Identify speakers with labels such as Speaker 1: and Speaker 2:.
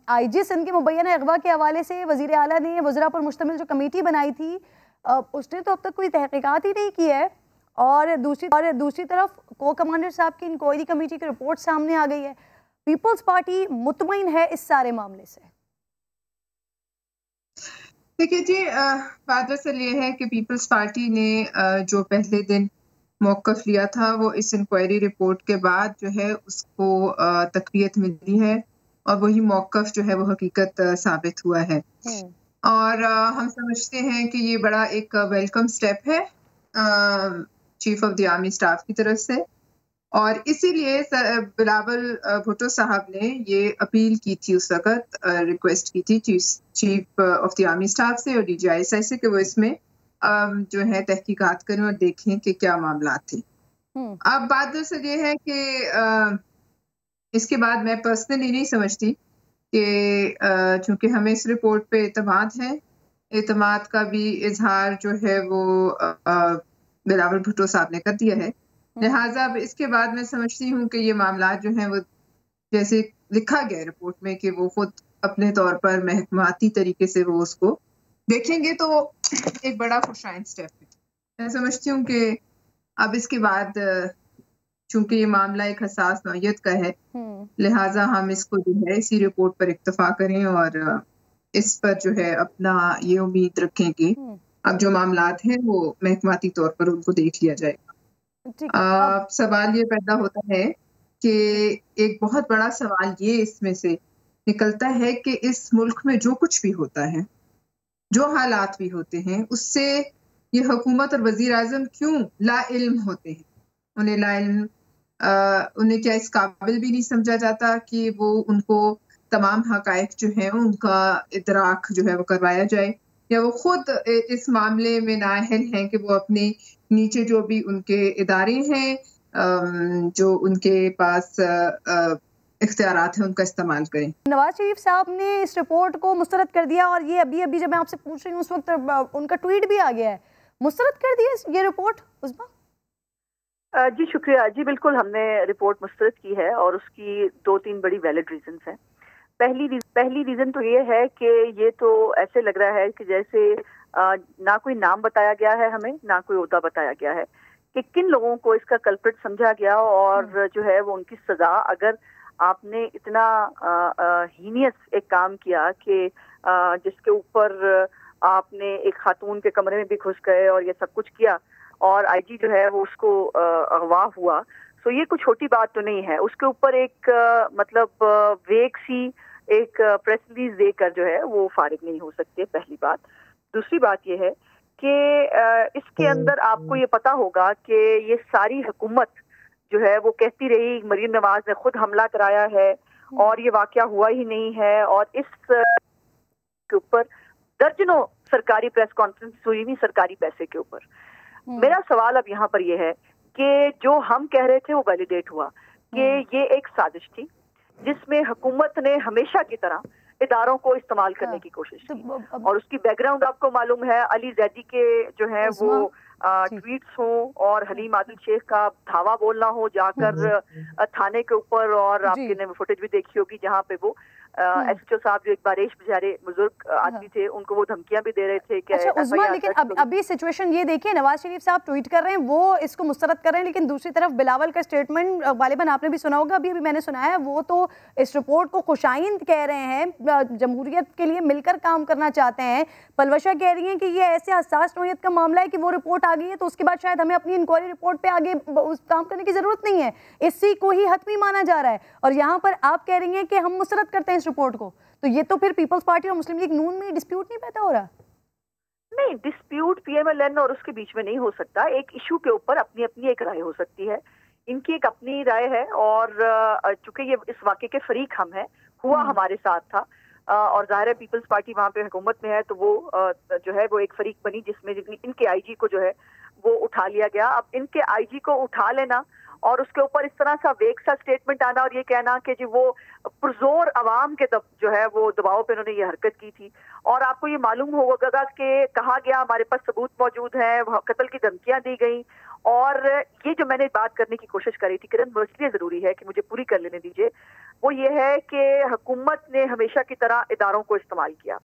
Speaker 1: IG Sindh के मुबैना अगवा के हवाले से वज़ीर आला ने वज़रा पर मुश्तमिल जो कमेटी बनाई थी उसने तो अब तक कोई तहकीकात ही नहीं की है, और दूसरी तरफ को कमांडर साहब की इंक्वायरी कमेटी की रिपोर्ट सामने आ गई है। पीपल्स पार्टी मुतमईन है इस सारे मामले से?
Speaker 2: देखिए जी, बात दरअसल ये है कि पीपल्स पार्टी ने जो पहले दिन मौक़िफ़ लिया था वो इस इंक्वायरी रिपोर्ट के बाद जो है उसको तक़वियत मिली है, और वही मौक़िफ़ जो है वो हकीकत साबित हुआ है। और हम समझते हैं कि ये बड़ा एक वेलकम स्टेप है chief of the army staff की तरफ से, और इसीलिए बिलावल भुट्टो साहब ने ये अपील की थी, उस वक़्त रिक्वेस्ट की थी chief of the army staff से और DGI से कि वो इसमें जो है तहकीकात करें और देखें कि क्या मामला थे। अब बात दरअसल ये है कि इसके बाद मैं पर्सनली नहीं समझती कि चूँकि हमें इस रिपोर्ट पे एतमाद है, एतमाद का भी इजहार जो है वो बिलावल भुट्टो साहब ने कर दिया है, लिहाजा अब इसके बाद मैं समझती हूँ कि ये मामला जो हैं वो जैसे लिखा गया है रिपोर्ट में कि वो खुद अपने तौर पर महकमाती तरीके से वो उसको देखेंगे, तो एक बड़ा खुशाइन स्टेप है। मैं समझती हूँ कि अब इसके बाद चूंकि ये मामला एक हसास नौयत का है, लिहाजा हम इसको जो है इसी रिपोर्ट पर इक्तफा करें और इस पर जो है अपना ये उम्मीद रखें कि अब जो मामलात हैं वो महकमाती तौर पर उनको देख लिया जाएगा। सवाल ये पैदा होता है कि एक बहुत बड़ा सवाल ये इसमें से निकलता है कि इस मुल्क में जो कुछ भी होता है, जो हालात भी होते हैं, उससे ये हुकूमत और वजीर आज़म क्यों लाइल्म होते हैं? उन्हें लाइल्म उन्हें क्या इस काबिल भी नहीं समझा जाता कि वो उनको तमाम हकायक जो है उनका इदराक जो है वो करवाया जाए, या वो खुद इस मामले में नाअहल हैं कि वो अपने नीचे जो भी उनके इदारे हैं जो उनके पास इख्तियारात हैं उनका इस्तेमाल करें।
Speaker 1: नवाज शरीफ साहब ने इस रिपोर्ट को मुस्तरद कर दिया, और ये अभी जब मैं आपसे पूछ रही हूँ उस वक्त उनका ट्वीट भी आ गया है, मुस्तरद कर दिया ये रिपोर्ट। उस्मा
Speaker 3: जी शुक्रिया जी, बिल्कुल हमने रिपोर्ट मुस्तरद की है और उसकी 2-3 बड़ी वैलिड रीजंस हैं। पहली रीजन तो ये है कि ये तो ऐसे लग रहा है कि जैसे ना कोई नाम बताया गया है हमें, ना कोई ओहदा बताया गया है कि किन लोगों को इसका कल्प्रिट समझा गया, और जो है वो उनकी सजा, अगर आपने इतना हीनियस एक काम किया कि जिसके ऊपर आपने एक खातून के कमरे में भी घुस गए और ये सब कुछ किया, और IG जो है वो उसको अगवा हुआ, तो ये कुछ छोटी बात तो नहीं है। उसके ऊपर एक मतलब वेग सी एक प्रेस रिलीज देकर जो है वो फारिग नहीं हो सकते, पहली बात। दूसरी बात ये है कि इसके अंदर आपको ये पता होगा कि ये सारी हुकूमत जो है वो कहती रही मरीम नवाज ने खुद हमला कराया है और ये वाकया हुआ ही नहीं है, और इस के ऊपर दर्जनों सरकारी प्रेस कॉन्फ्रेंस हुई नहीं सरकारी पैसे के ऊपर। मेरा सवाल अब यहाँ पर यह है कि जो हम कह रहे थे वो वैलिडेट हुआ कि ये एक साजिश थी जिसमें हुकूमत ने हमेशा की तरह इदारों को इस्तेमाल करने की कोशिश की, और उसकी बैकग्राउंड आपको मालूम है। अली जैदी के जो है वो ट्वीट्स हो और हलीम आदिल शेख का धावा बोलना हो जाकर थाने के ऊपर, और आपने फुटेज भी देखी होगी जहाँ पे वो SHO साहब जो एक बारेश बेचारे बुजुर्ग आदमी थे, उनको वो धमकियां भी दे रहे थे कि
Speaker 1: उस्मा, लेकिन अभी सिचुएशन ये देखिए, नवाज शरीफ साहब ट्वीट कर रहे हैं, वो इसको मुस्तरद कर रहे हैं, लेकिन दूसरी तरफ बिलावल का स्टेटमेंट गालिबन आपने भी सुना होगा, अभी मैंने सुना है, वो तो इस रिपोर्ट को खुशाइंद कह रहे हैं, जमहूरियत के लिए मिलकर काम करना चाहते हैं। पलवशा कह रही है कि ये ऐसे हसास नौयत का मामला है कि वो रिपोर्ट आ गई है तो उसके बाद शायद हमें अपनी इंक्वायरी रिपोर्ट पे आगे उस काम करने की जरूरत नहीं है, इसी को ही हतमी माना जा रहा है, और यहाँ पर आप कह रही हैं कि हम मुस्तरद करते हैं इस रिपोर्ट को, तो ये तो फिर पीपल्स पार्टी और मुस्लिम लीग नून में डिस्प्यूट नहीं पैदा हो रहा?
Speaker 3: नहीं, डिस्प्यूट PMLN और उसके बीच में नहीं हो सकता। एक इशू के ऊपर अपनी अपनी एक राय हो सकती है, इनकी एक अपनी राय है, और चूंकि ये इस वाक़े के फरीक हम हैं, हुआ हमारे साथ था, और ज़ाहिर है पीपल्स पार्टी वहाँ पे हुकूमत में है तो वो जो है वो एक फरीक बनी जिसमें इनके IG को जो है वो उठा लिया गया। अब इनके IG को उठा लेना और उसके ऊपर इस तरह सा वेग सा स्टेटमेंट आना और ये कहना कि जी वो पुरजोर अवाम के जो है वो दबाव पे उन्होंने ये हरकत की थी, और आपको ये मालूम होगा कि कहा गया हमारे पास सबूत मौजूद है, कत्ल की धमकियां दी गई, اور یہ جو میں نے بات کرنے کی کوشش کری تھی کرن، وہ اس لیے ضروری ہے کہ مجھے پوری کر لینے دیجیے، وہ یہ ہے کہ حکومت نے ہمیشہ کی طرح اداروں کو استعمال کیا،